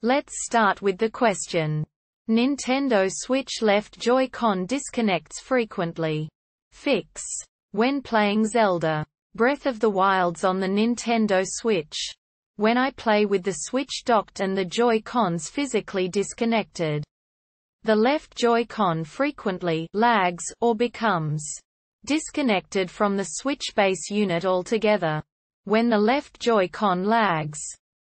Let's start with the question. Nintendo Switch left Joy-Con disconnects frequently. Fix. When playing Zelda Breath of the Wilds on the Nintendo Switch. When I play with the Switch docked and the Joy-Cons physically disconnected, the left Joy-Con frequently lags or becomes disconnected from the Switch base unit altogether. When the left Joy-Con lags,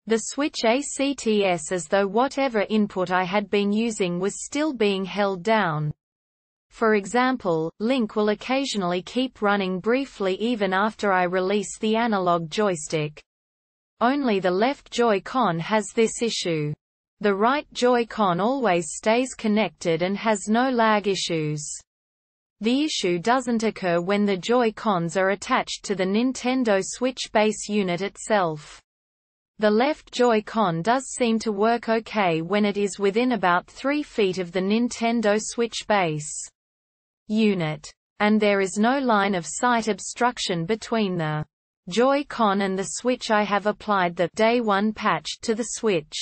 the Switch acts as though whatever input I had been using was still being held down. For example, Link will occasionally keep running briefly even after I release the analog joystick. Only the left Joy-Con has this issue. The right Joy-Con always stays connected and has no lag issues. The issue doesn't occur when the Joy-Cons are attached to the Nintendo Switch base unit itself. The left Joy-Con does seem to work okay when it is within about 3 feet of the Nintendo Switch base unit, and there is no line of sight obstruction between the Joy-Con and the Switch. I have applied the Day 1 patch to the Switch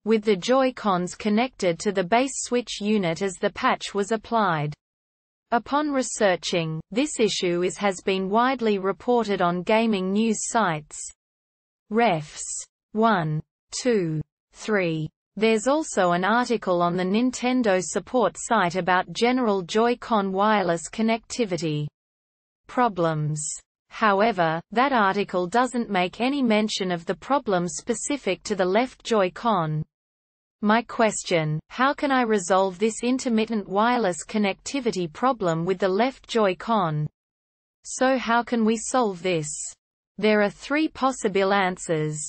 with the Joy-Cons connected to the base Switch unit as the patch was applied. Upon researching, this issue has been widely reported on gaming news sites. Refs 1, 2, 3. There's also an article on the Nintendo support site about general Joy-Con wireless connectivity problems. However, that article doesn't make any mention of the problem specific to the left Joy-Con. My question: how can I resolve this intermittent wireless connectivity problem with the left Joy-Con? So how can we solve this? There are 3 possible answers.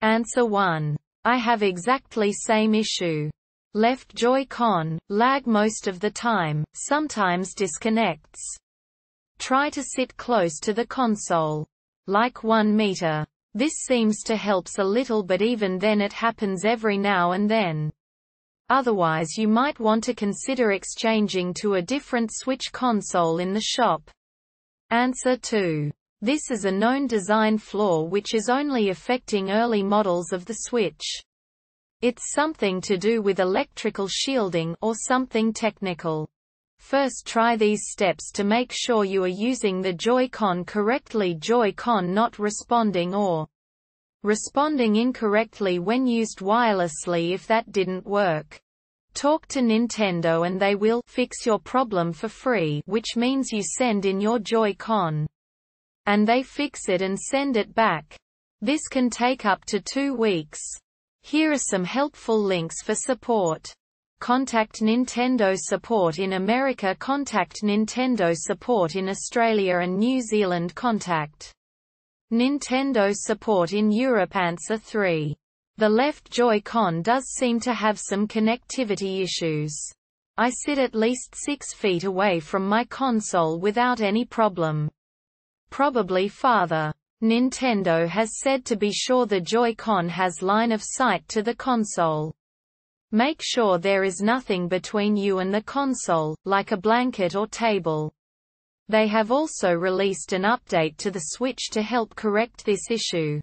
Answer 1. I have exactly same issue. Left Joy-Con, lag most of the time, sometimes disconnects. Try to sit close to the console. Like 1 meter. This seems to helps a little, but even then it happens every now and then. Otherwise you might want to consider exchanging to a different Switch console in the shop. Answer 2. This is a known design flaw which is only affecting early models of the Switch. It's something to do with electrical shielding or something technical. First try these steps to make sure you are using the Joy-Con correctly. Joy-Con not responding or responding incorrectly when used wirelessly. If that didn't work, talk to Nintendo and they will fix your problem for free, which means you send in your Joy-Con and they fix it and send it back. This can take up to 2 weeks. Here are some helpful links for support. Contact Nintendo Support in America. Contact Nintendo Support in Australia and New Zealand. Contact Nintendo Support in Europe. Answer 3. The left Joy-Con does seem to have some connectivity issues. I sit at least 6 feet away from my console without any problem. Probably farther. Nintendo has said to be sure the Joy-Con has line of sight to the console. Make sure there is nothing between you and the console, like a blanket or table. They have also released an update to the Switch to help correct this issue.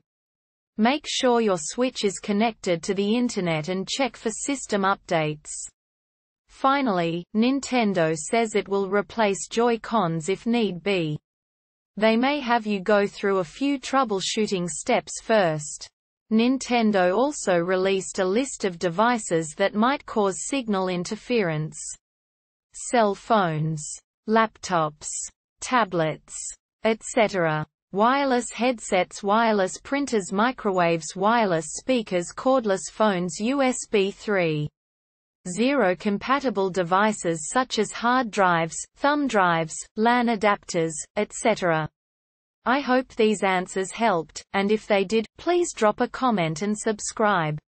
Make sure your Switch is connected to the internet and check for system updates. Finally, Nintendo says it will replace Joy-Cons if need be. They may have you go through a few troubleshooting steps first. Nintendo also released a list of devices that might cause signal interference. Cell phones, laptops, tablets, etc. Wireless headsets, wireless printers, microwaves, wireless speakers, cordless phones, USB 3.0 compatible devices such as hard drives, thumb drives, LAN adapters, etc. I hope these answers helped, and if they did, please drop a comment and subscribe.